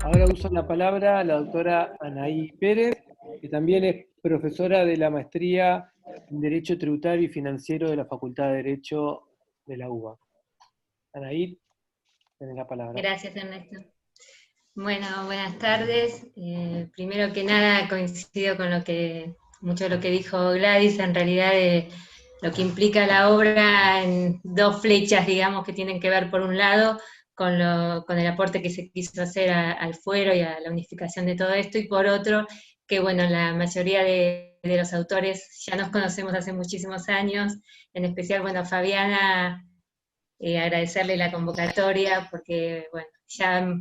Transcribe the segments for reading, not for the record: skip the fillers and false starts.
Ahora usa la palabra la doctora Anaí Pérez, que también es profesora de la maestría en Derecho Tributario y Financiero de la Facultad de Derecho de la UBA. Anaí, tenés la palabra. Gracias, Ernesto. Bueno, buenas tardes. Primero que nada coincido con mucho de lo que dijo Gladys, en realidad lo que implica la obra en dos flechas, digamos, que tienen que ver por un lado con el aporte que se quiso hacer al fuero y a la unificación de todo esto, y por otro, que bueno, la mayoría de los autores ya nos conocemos hace muchísimos años, en especial, bueno, Fabiana, agradecerle la convocatoria, porque bueno, ya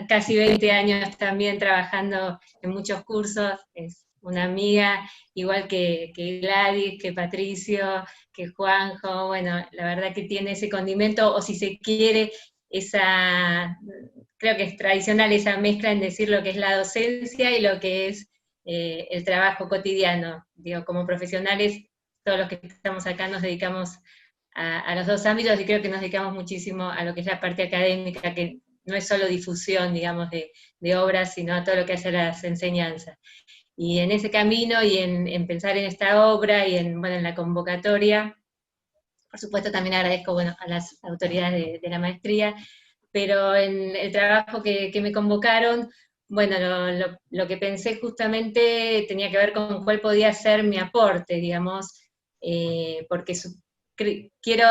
casi 20 años también trabajando en muchos cursos, es una amiga, igual que Gladys, que Patricio, que Juanjo, bueno, la verdad que tiene ese condimento, o si se quiere, creo que es tradicional esa mezcla en decir lo que es la docencia y lo que es el trabajo cotidiano. Digo, como profesionales, todos los que estamos acá nos dedicamos a los dos ámbitos, y creo que nos dedicamos muchísimo a lo que es la parte académica, que no es solo difusión, digamos, de obras, sino a todo lo que hace las enseñanzas. Y en ese camino, y en pensar en esta obra, y bueno, en la convocatoria, por supuesto también agradezco, bueno, a las autoridades de la maestría, pero en el trabajo que me convocaron, bueno, lo que pensé justamente tenía que ver con cuál podía ser mi aporte, digamos, porque quiero,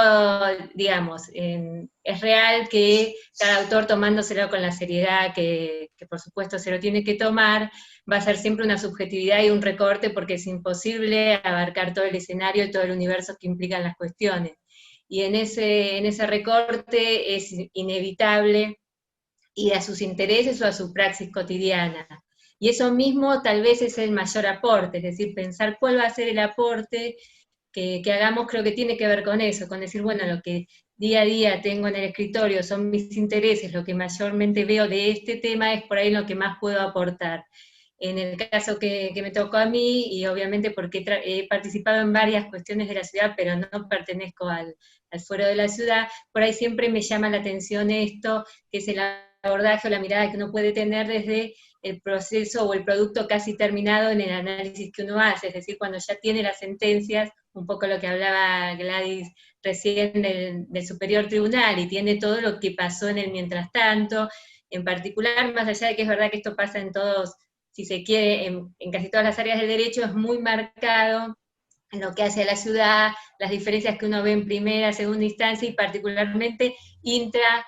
digamos, es real que cada autor, tomándoselo con la seriedad que por supuesto se lo tiene que tomar, va a ser siempre una subjetividad y un recorte, porque es imposible abarcar todo el escenario y todo el universo que implican las cuestiones. Y en ese recorte es inevitable ir a sus intereses o a su praxis cotidiana. Y eso mismo tal vez es el mayor aporte, es decir, pensar cuál va a ser el aporte que hagamos. Creo que tiene que ver con eso, con decir, bueno, lo que día a día tengo en el escritorio son mis intereses, lo que mayormente veo de este tema es por ahí lo que más puedo aportar. En el caso que me tocó a mí, y obviamente porque he participado en varias cuestiones de la ciudad, pero no pertenezco al fuero de la ciudad, por ahí siempre me llama la atención esto, que es el abordaje o la mirada que uno puede tener desde el proceso o el producto casi terminado en el análisis que uno hace, es decir, cuando ya tiene las sentencias, un poco lo que hablaba Gladys recién del Superior Tribunal, y tiene todo lo que pasó en el mientras tanto, en particular, más allá de que es verdad que esto pasa en todos, si se quiere, en casi todas las áreas del derecho, es muy marcado en lo que hace a la ciudad, las diferencias que uno ve en primera, segunda instancia, y particularmente intra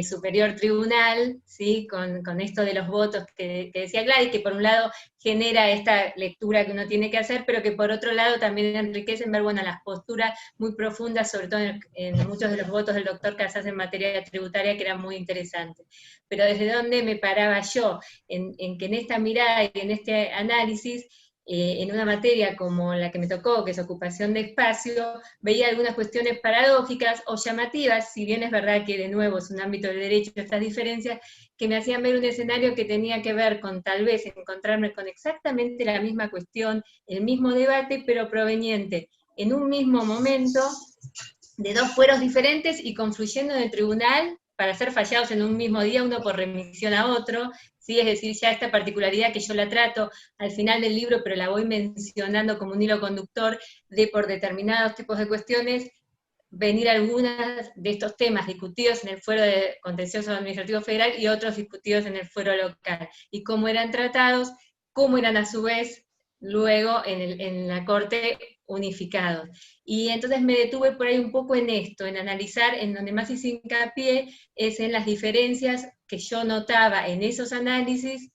superior tribunal, ¿sí? Con esto de los votos que decía Gladys, que por un lado genera esta lectura que uno tiene que hacer, pero que por otro lado también enriquecen ver, bueno, las posturas muy profundas, sobre todo en muchos de los votos del doctor Casas en materia tributaria, que eran muy interesantes. Pero desde dónde me paraba yo, en que en esta mirada y en este análisis, en una materia como la que me tocó, que es ocupación de espacio, veía algunas cuestiones paradójicas o llamativas, si bien es verdad que de nuevo es un ámbito del derecho estas diferencias, que me hacían ver un escenario que tenía que ver con tal vez encontrarme con exactamente la misma cuestión, el mismo debate, pero proveniente en un mismo momento de dos fueros diferentes y confluyendo en el tribunal para ser fallados en un mismo día, uno por remisión a otro, ¿sí? Es decir, ya esta particularidad que yo la trato al final del libro, pero la voy mencionando como un hilo conductor de por determinados tipos de cuestiones, venir algunas de estos temas discutidos en el fuero de contencioso administrativo federal y otros discutidos en el fuero local, y cómo eran tratados, cómo eran a su vez luego en la Corte unificados. Y entonces me detuve por ahí un poco en esto, en analizar, en donde más hice hincapié es en las diferencias que yo notaba en esos análisis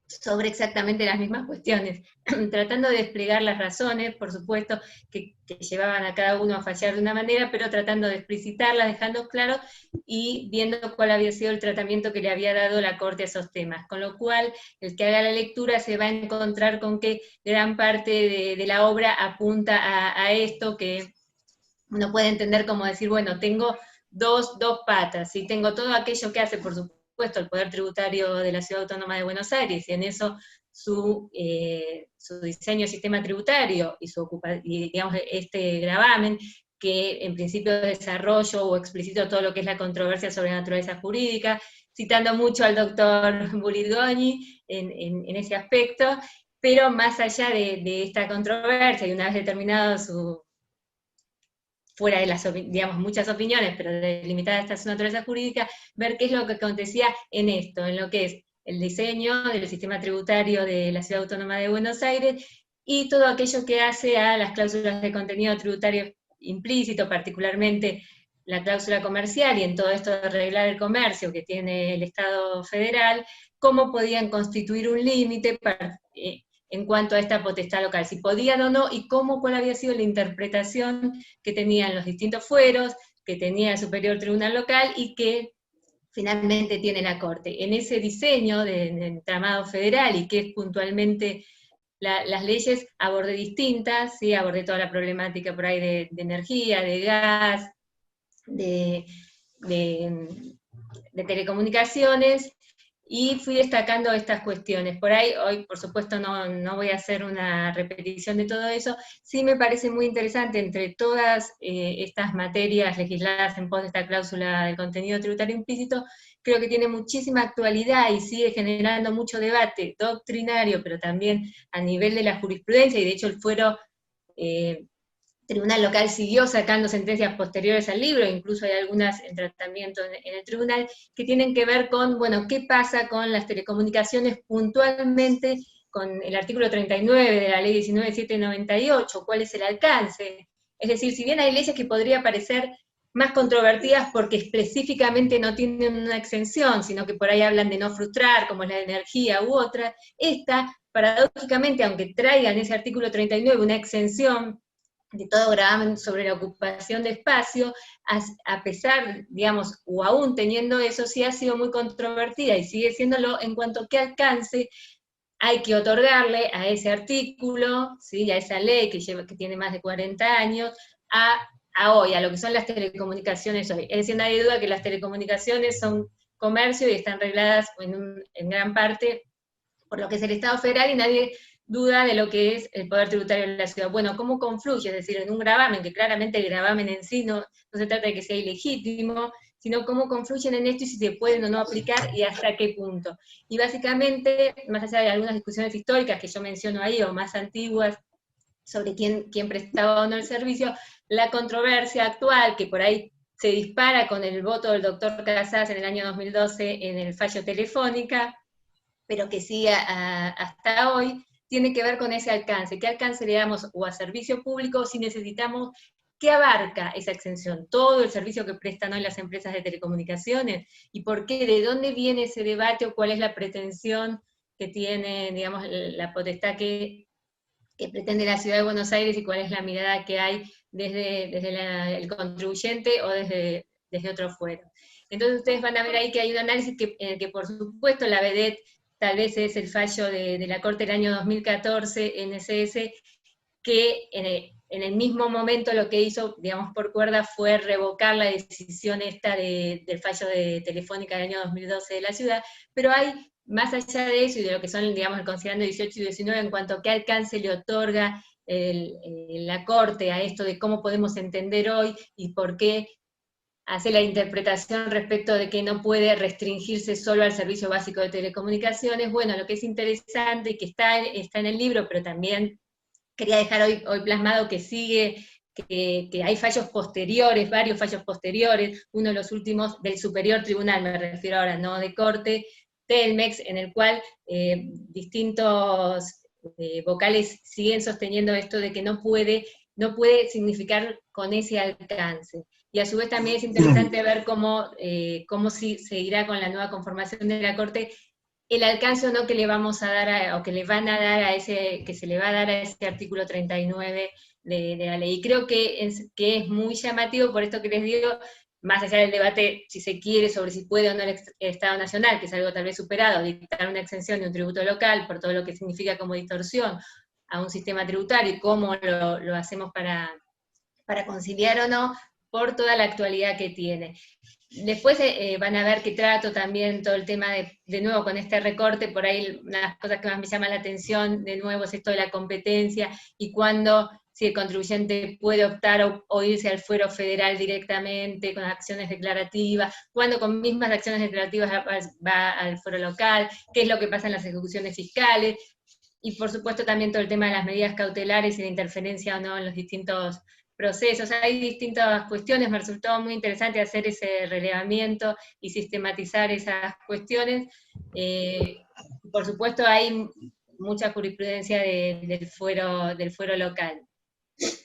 sobre exactamente las mismas cuestiones, tratando de desplegar las razones, por supuesto, que llevaban a cada uno a fallar de una manera, pero tratando de explicitarlas, dejando claro, y viendo cuál había sido el tratamiento que le había dado la Corte a esos temas. Con lo cual, el que haga la lectura se va a encontrar con que gran parte de la obra apunta a esto, que uno puede entender como decir, bueno, tengo dos patas, y tengo todo aquello que hace, por supuesto, el Poder Tributario de la Ciudad Autónoma de Buenos Aires, y en eso su diseño de sistema tributario y digamos, este gravamen, que en principio desarrollo o explicito todo lo que es la controversia sobre naturaleza jurídica, citando mucho al doctor Buridgoni en ese aspecto, pero más allá de esta controversia, y una vez determinado fuera de las, digamos, muchas opiniones, pero delimitada esta su naturaleza jurídica, ver qué es lo que acontecía en esto, en lo que es el diseño del sistema tributario de la Ciudad Autónoma de Buenos Aires, y todo aquello que hace a las cláusulas de contenido tributario implícito, particularmente la cláusula comercial, y en todo esto de regular el comercio que tiene el Estado federal, cómo podían constituir un límite en cuanto a esta potestad local, si podían o no, y cuál había sido la interpretación que tenían los distintos fueros, que tenía el Superior Tribunal Local, y que finalmente tiene la Corte. En ese diseño del entramado federal, y que es puntualmente las leyes, abordé distintas, ¿sí? Abordé toda la problemática por ahí de energía, de gas, de telecomunicaciones, y fui destacando estas cuestiones. Por ahí, hoy por supuesto no voy a hacer una repetición de todo eso, sí me parece muy interesante entre todas estas materias legisladas en pos de esta cláusula de contenido tributario implícito, creo que tiene muchísima actualidad y sigue generando mucho debate doctrinario, pero también a nivel de la jurisprudencia, y de hecho el fuero Tribunal Local siguió sacando sentencias posteriores al libro, incluso hay algunas en tratamiento en el tribunal, que tienen que ver con, bueno, qué pasa con las telecomunicaciones puntualmente, con el artículo 39 de la ley 19.798, cuál es el alcance. Es decir, si bien hay leyes que podría parecer más controvertidas porque específicamente no tienen una exención, sino que por ahí hablan de no frustrar, como es la de energía u otra, esta, paradójicamente, aunque traigan ese artículo 39 una exención de todo gravamen sobre la ocupación de espacio, a pesar, digamos, o aún teniendo eso, sí ha sido muy controvertida y sigue siéndolo en cuanto a qué alcance hay que otorgarle a ese artículo, ¿sí? A esa ley que tiene más de 40 años, a hoy, a lo que son las telecomunicaciones hoy. Es decir, no hay duda que las telecomunicaciones son comercio y están regladas en gran parte por lo que es el Estado federal, y nadie duda de lo que es el poder tributario de la ciudad. Bueno, ¿cómo confluye? Es decir, en un gravamen, que claramente el gravamen en sí no se trata de que sea ilegítimo, sino cómo confluyen en esto y si se pueden o no aplicar y hasta qué punto. Y básicamente, más allá de algunas discusiones históricas que yo menciono ahí, o más antiguas, sobre quién prestaba o no el servicio, la controversia actual, que por ahí se dispara con el voto del doctor Casas en el año 2012 en el fallo Telefónica, pero que sigue hasta hoy, tiene que ver con ese alcance. ¿Qué alcance le damos o a servicio público si necesitamos? ¿Qué abarca esa exención? ¿Todo el servicio que prestan hoy las empresas de telecomunicaciones? ¿Y por qué? ¿De dónde viene ese debate o cuál es la pretensión que tiene, digamos, la potestad que pretende la Ciudad de Buenos Aires y cuál es la mirada que hay desde el contribuyente o desde otro fuero? Entonces ustedes van a ver ahí que hay un análisis que por supuesto la vedette tal vez es el fallo de la Corte del año 2014, NSS, que en el mismo momento lo que hizo, digamos, por cuerda fue revocar la decisión esta del fallo de Telefónica del año 2012 de la ciudad, pero hay, más allá de eso y de lo que son, digamos, considerando 18 y 19, en cuanto a qué alcance le otorga la Corte a esto de cómo podemos entender hoy y por qué hace la interpretación respecto de que no puede restringirse solo al servicio básico de telecomunicaciones. Bueno, lo que es interesante y que está en el libro, pero también quería dejar hoy plasmado que sigue, que hay fallos posteriores, varios fallos posteriores, uno de los últimos del Superior Tribunal, me refiero ahora, no de Corte, Telmex, en el cual distintos vocales siguen sosteniendo esto de que no puede significar con ese alcance. Y a su vez también es interesante ver cómo seguirá con la nueva conformación de la Corte el alcance o no que le vamos a dar, o que le van a dar que se le va a dar a ese artículo 39 de la ley. Y creo que es muy llamativo, por esto que les digo, más allá del debate, si se quiere, sobre si puede o no el Estado Nacional, que es algo tal vez superado, dictar una exención de un tributo local, por todo lo que significa como distorsión a un sistema tributario, y cómo lo hacemos para conciliar o no, por toda la actualidad que tiene. Después van a ver que trato también todo el tema de nuevo con este recorte, por ahí una de las cosas que más me llama la atención, de nuevo, es esto de la competencia, y cuando si el contribuyente puede optar o irse al fuero federal directamente con acciones declarativas, cuándo con mismas acciones declarativas va al fuero local, qué es lo que pasa en las ejecuciones fiscales, y por supuesto también todo el tema de las medidas cautelares y de interferencia o no en los distintos procesos. Hay distintas cuestiones, me resultó muy interesante hacer ese relevamiento y sistematizar esas cuestiones. Por supuesto hay mucha jurisprudencia del fuero local.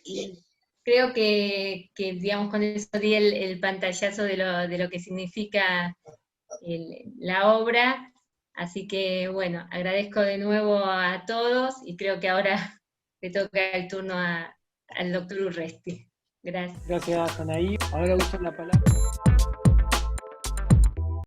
Y creo que digamos, con eso di el pantallazo de lo que significa la obra. Así que, bueno, agradezco de nuevo a todos y creo que ahora le toca el turno al doctor Urresti. Gracias. Gracias, Anaí. Ahora uso la palabra.